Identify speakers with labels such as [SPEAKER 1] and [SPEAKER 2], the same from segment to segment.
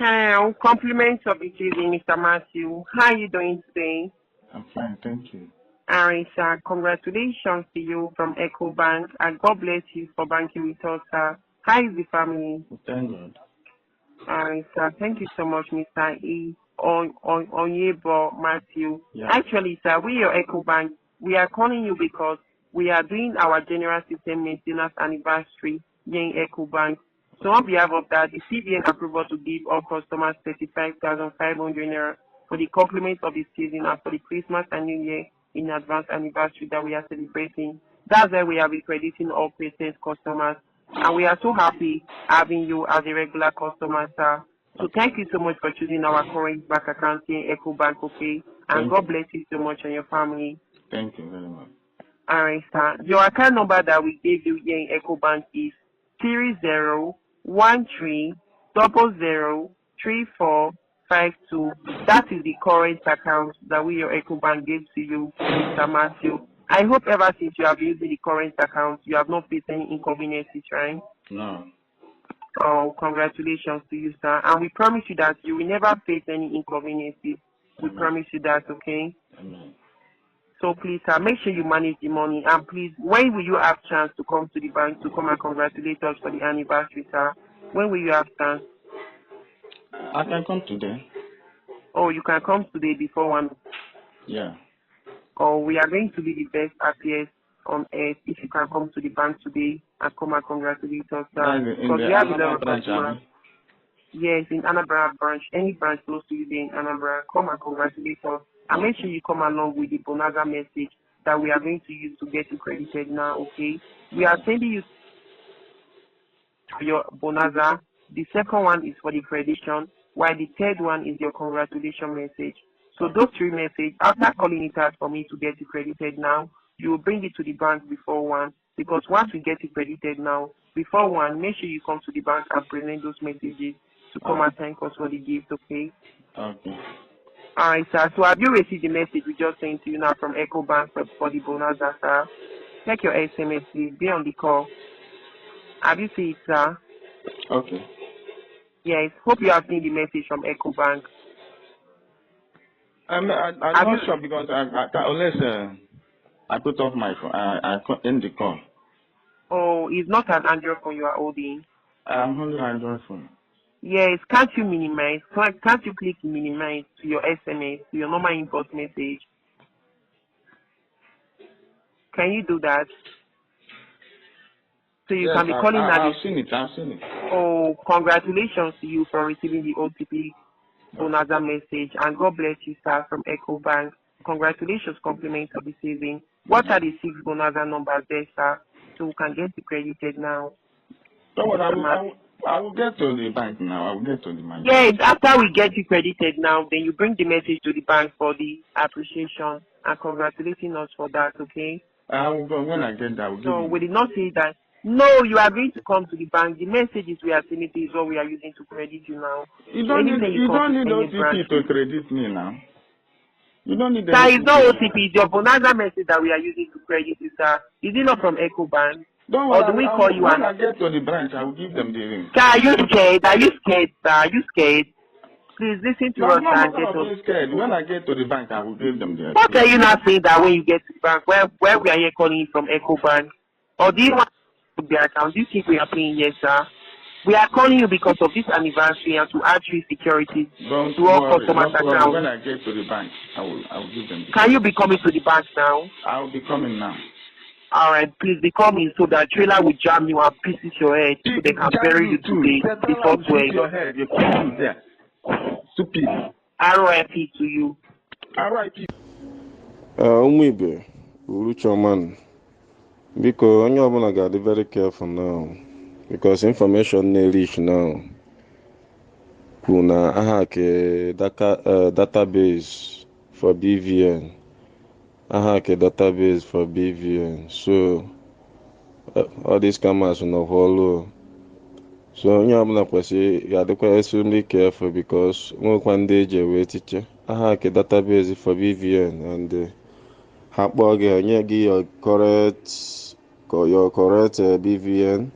[SPEAKER 1] Hello, compliments of the evening, Mr. Matthew. How are you doing today?
[SPEAKER 2] I'm fine, thank you.
[SPEAKER 1] Alright, sir. Congratulations to you from Echo Bank, and God bless you for banking with us, sir. How is the family?
[SPEAKER 2] Thank God.
[SPEAKER 1] Alright, sir. Thank you so much, Mr. Onyebo Matthew.
[SPEAKER 2] Yeah.
[SPEAKER 1] Actually, sir, we your Echo Bank. We are calling you because we are doing our general system maintenance anniversary here in Echo Bank. So on behalf of that, the CBN approval to give all customers 35,500 naira for the compliments of the season and for the Christmas and New Year in advance anniversary that we are celebrating. That's why we are crediting all present customers. And we are so happy having you as a regular customer, sir. So thank you so much for choosing our current bank account here in Echo Bank, okay? And God bless you so much and your family.
[SPEAKER 2] Thank you very much.
[SPEAKER 1] Alright, sir. Your account number that we gave you here in Echo Bank is 3013003452. That is the current account that we your Echo Bank gave to you, Mr. Matthew. I hope ever since you have used the current account, you have not faced any inconveniences, right?
[SPEAKER 2] No.
[SPEAKER 1] Oh, congratulations to you, sir. And we promise you that you will never face any inconveniences. We promise you that, okay?
[SPEAKER 2] Amen.
[SPEAKER 1] So please, sir, make sure you manage the money. And please, when will you have chance to come to the bank to come and congratulate us for the anniversary, sir? When will you have chance?
[SPEAKER 2] I can come today.
[SPEAKER 1] Oh, you can come today before 1.
[SPEAKER 2] Yeah.
[SPEAKER 1] Oh, we are going to be the best happiest on earth if you can come to the bank today and come and congratulate us, sir.
[SPEAKER 2] In the Anambra branch,
[SPEAKER 1] Yes, in Anambra branch, any branch close to you there in Anambra, come and congratulate us. And make sure you come along with the Bonanza message that we are going to use to get you credited now, okay? We are sending you your Bonanza. The second one is for the creditation, while the third one is your congratulation message. So those 3 messages, after calling it out for me to get you credited now, you will bring it to the bank before 1. Because once we get you credited now, before 1, make sure you come to the bank and present those messages to come and thank us for the gift, okay?
[SPEAKER 2] Okay.
[SPEAKER 1] Alright, sir. So have you received the message we just sent to you now from Echo Bank for the Bonanza, sir? Check your SMS, please. Be on the call. Have you seen it, sir?
[SPEAKER 2] Okay.
[SPEAKER 1] Yes. Hope you have seen the message from Echo Bank.
[SPEAKER 2] I'm not sure because unless I put off my phone, I end the call.
[SPEAKER 1] Oh, it's not an Android phone you are holding.
[SPEAKER 2] I'm holding an Android phone.
[SPEAKER 1] Yes. Can't you minimize? Can't you click minimize to your SMS, to your normal import message? Can you do that? So you
[SPEAKER 2] Yes,
[SPEAKER 1] can be calling
[SPEAKER 2] I've seen it. I've seen it.
[SPEAKER 1] Oh, congratulations to you for receiving the OTP Bonanza message, and God bless you, sir, from Echo Bank. Congratulations, compliments of the saving. What are the 6 Bonanza numbers there, sir, so we can get you credited now?
[SPEAKER 2] Don't worry, I will get to the bank now. I will get to the bank.
[SPEAKER 1] Yes, after we get you credited now, then you bring the message to the bank for the appreciation and congratulating us for that, okay?
[SPEAKER 2] I will go when I get that. I will
[SPEAKER 1] So
[SPEAKER 2] give
[SPEAKER 1] we
[SPEAKER 2] you.
[SPEAKER 1] did not say that. No, you are going to come to the bank. The messages we are sending is what we are using to credit you now.
[SPEAKER 2] You
[SPEAKER 1] So
[SPEAKER 2] don't need
[SPEAKER 1] any
[SPEAKER 2] OTP
[SPEAKER 1] branch,
[SPEAKER 2] to credit me now. You don't need the
[SPEAKER 1] sir, it's not
[SPEAKER 2] OTP.
[SPEAKER 1] OTP. It's your Bonanza message that we are using to credit you, sir. Is it not from Echo Bank?
[SPEAKER 2] Don't
[SPEAKER 1] Or
[SPEAKER 2] worry.
[SPEAKER 1] do we call you
[SPEAKER 2] When I get to the branch, I will give them the ring.
[SPEAKER 1] Sir, are you scared? Are you scared, sir? Are you scared? Please listen to
[SPEAKER 2] No,
[SPEAKER 1] us,
[SPEAKER 2] I'm not
[SPEAKER 1] and
[SPEAKER 2] going
[SPEAKER 1] get
[SPEAKER 2] to
[SPEAKER 1] us.
[SPEAKER 2] be scared. When I get to the bank, I will give them the ring.
[SPEAKER 1] What are you not saying that when you get to the bank, where we are here calling you from Echo Bank? Or do you want to be account? Do you think we are playing? Yes, sir. We are calling you because of this anniversary and to add 3 security
[SPEAKER 2] Don't
[SPEAKER 1] to all
[SPEAKER 2] worry.
[SPEAKER 1] customers'
[SPEAKER 2] Don't worry.
[SPEAKER 1] accounts.
[SPEAKER 2] When I get to the bank, I will give them the
[SPEAKER 1] Can you be coming to the bank now?
[SPEAKER 2] I will be coming now.
[SPEAKER 1] Alright, please be coming so that trailer will jam you and pieces your head so they can bury you today before 12.
[SPEAKER 2] Your head. You put there. Stupid.
[SPEAKER 1] RIP to you.
[SPEAKER 2] RIP.
[SPEAKER 3] Ụmụ ibe uruchoman biko onye ọbụla ga-adị very careful now because information na-reach now kwuru na aha ke database for BVN so all these scammers nọkwalụ so onye ọbụla kwesịrị ga-adịkwa extremely careful because nwekwa ndị eji ewe echiche aha ke database for BVN and ha kpọọ gị onye gị your correct BVN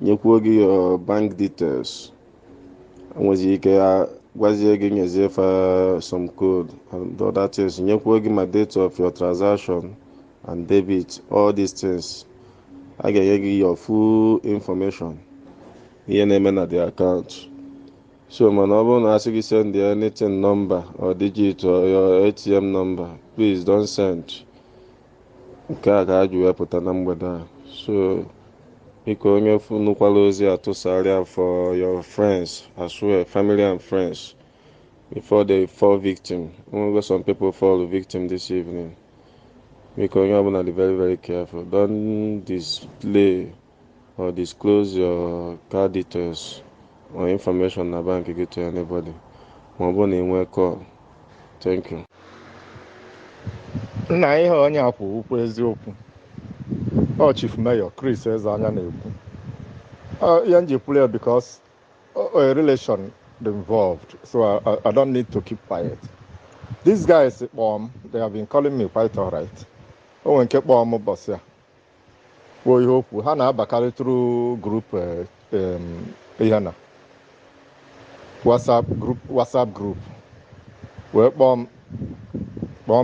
[SPEAKER 3] nyekwuo gị your bank details nwezi ike gwazie gị nyezie fa some code and other things, nyekwuo gị ma date of your transaction and debit, all these things. A ga-enye gị your full information ihe na-eme na the account. So mana ọ bụrụ na asị gị send anything number or digit or your ATM number, please don't send. Nke a ka a ji wepụta na mgbede a. So biko onye nukwala ozi atụsarịa for your friends as well, family and friends, before they fall victim. Some people fall victim this evening. Biko onye ọbụla be very very careful. Don't display or disclose your card details or information na bank gị to anybody ma ọ bụrụ na ị nwee call. Thank you.
[SPEAKER 4] Nna ihe onye akwụ ukwu eziokwu. Ọ Chief Mayor Chris Ezeanya na-ekwu. Ihe nji play because a relation involved, so I don't need to keep quiet. These guys, they have been calling me quite alright. O nke boss ya. We hope ha na-abakarị through group ihe WhatsApp group. We kpọm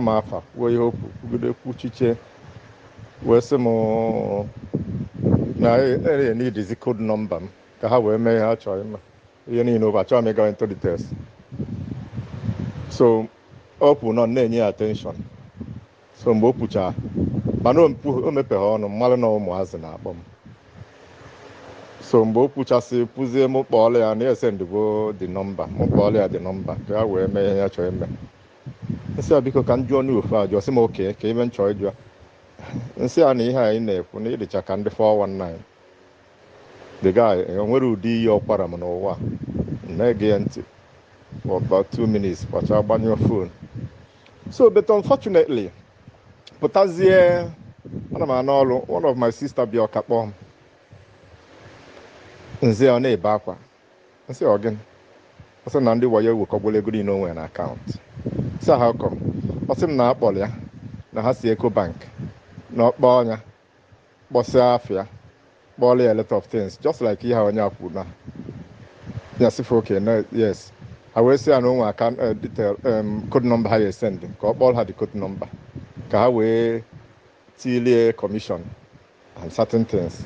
[SPEAKER 4] afa. We hope ugude kwuchiche. We sị m na need is code number ka ha wee mee ha chọrọ ime. Ihe niile over chọrọ m go into details. So opu nọ na-enye attention. So mgbe o pucha mana o mepe ha ọnụ mmalụ na ụmụazị na-akpọ m. So mgbe o puchasị pụzie m kpọọla ya na esendịgo the number. M kpọọla ya the number ka ha wee mee ihe ya chọrọ ime. Nsị a biko ka m jụọ n'ofe a jụọ sị m oke ka ime m chọrọ ịjụ. Nsị a na ihe anyị na-ekwu na ịdịcha ka ndị 419. The guy nwere ụdị iyi ọkwara m n'ụwa na-ege ya ntị for about 2 minutes kwacha gbanyụọ phone. So but unfortunately pụtazie ana m anụ ọrụ, one of my sister bịa ọka kpọọ m. Nze ọ na-ebe akwa. Nsị ọ gịnị? Ọ sị na ndị wayo ewekọgbula ego niile o nwere na akaụntụ. Sị how come? Ọ sị m na akpọrọ ya na ha si Eco Bank na ọkpọ ọnya kpọsịa afịa kpọọla ya a lot of things just like ihe onye akwụ na ya sịfụ okay no yes ha wee sị ya na onwe account detail code number ha ya send ka ọ kpọọla ha the code number ka ha wee tilie commission and certain things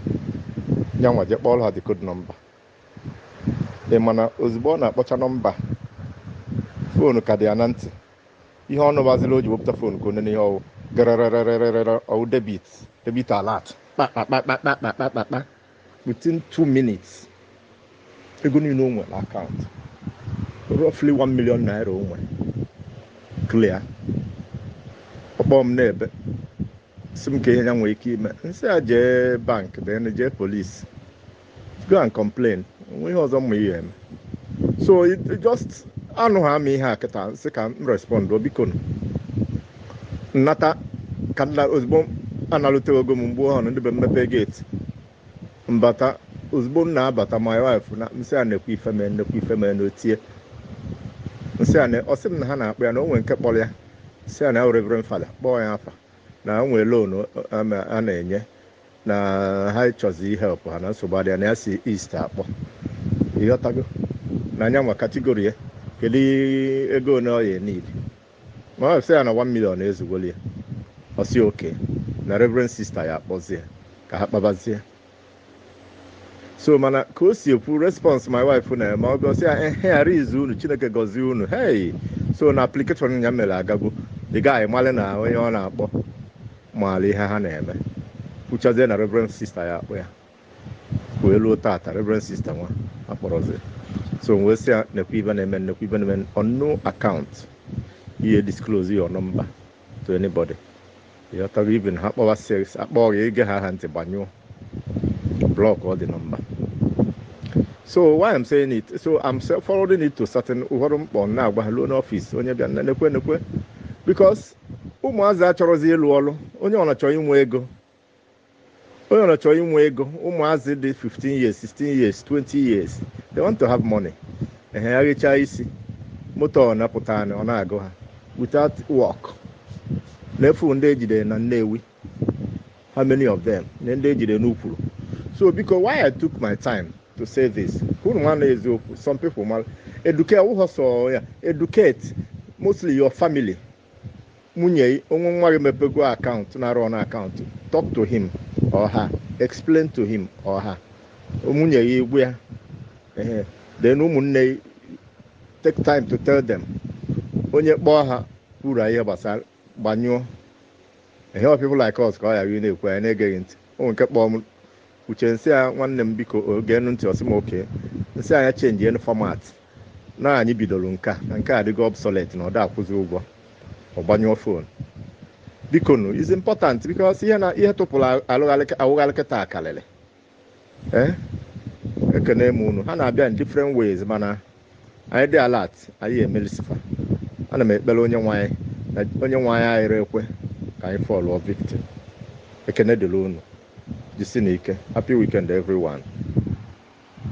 [SPEAKER 4] ya nwa je kpọọla ha the code number. Ị mana ozugbo ọ na-akpọcha nọmba foonu ka dị ya na ntị, ihe ọ nụbazila o ji wepụta foonu ka onye n'ihe ọwụ garararararara ọwụ debit alert kpakpakpakpakpakpakpakpa within 2 minutes ego niile o nwere akaụntụ roughly 1 million naira o nwere clear. Ọkpọ m n'ebe sị m ka ihe ya nwere ike ime, nsị a jee bank then jee police go and complain, onwe ihe ọzọ mma ihe eme. So it just anụ ha ama ihe a kịta nsị ka m respond biko nnata ka nna ozugbo analụte ogo m mgbe ọhụrụ ndị be mmepe gate mbata ozugbo m na-abata my wife na nsị a na-ekwu ife mee n'otie nsị a ọ sị m na ha na-akpọ ya na o nwere nke kpọrọ ya sị a na Reverend Fada kpọọ ya afa na o nwere loan a na-enye na ha chọzi help ha na nsogbu adịa na ya si East akpọ ịghọtago na anya nwa kategori ya kedu ego one ọ ya need ma ọ sị ya na 1 million ezugoli ya ọ sị oke na Reverend Sister ya akpọzie ka ha kpabazie. So mana ka o si ekwu response my wife na ma ọ gosi ya ghara izu unu Chineke gọzie unu hey. So na application ya mere agago the guy male na onye ọ na-akpọ maala ihe ha na-eme kwuchazie na Reverend Sister ya akpọ ya wee luo tata Reverend Sister nwa akpọrọzie. So wee sị ya nekwa ibe na-eme on no account you disclose your number to anybody. You have to even ha kpọwa sex akpọ ya ige ha ntị gbanyụọ block all the number. So why I'm saying it, so I'm forwarding it to certain ụfọdụ mkpọ na-agwa ha loan office onye bịa nekwe because ụmụazị achọrọzi ịlụ ọrụ, onye ọ na-achọ inwe ego ụmụazị dị 15 years 16 years 20 years they want to have money. Ya ghecha isi moto ọ na-apụta ọ na-agụ ha without work. N'efu ndị ejide na Nnewi, how many of them? Ndị ejide n'Ukwuru. So because why I took my time to say this. Some people educate mostly your family. Account, account. Talk to him or her. Explain to him or her. Then take time to tell them. Onye kpọọ uru ihe gbasara gbanyụọ. People like us ka ọ ghara na-ekwu anyị na-egeghị ntị. O nke kpọọ m uche nsị a nwanne m biko oge ntị ọsị m oke. Nsị anya change any format. Na anyị bidoro nke a adịgo obsolete na ọ da akwụzi ụgwọ. Ọ gbanyụọ phone. Biko no, it's important because ihe tụpụrụ awụghalịkịta akalịlị. Ekene m unu. Ha na-abịa in different ways mana anyị dị alert anyị emelisifa. Ana m ekpere onye nwe anyị ayịrị ekwe ka anyị fọlụọ victim. Ekene dịrị unu. Jisi n'ike. Happy weekend everyone.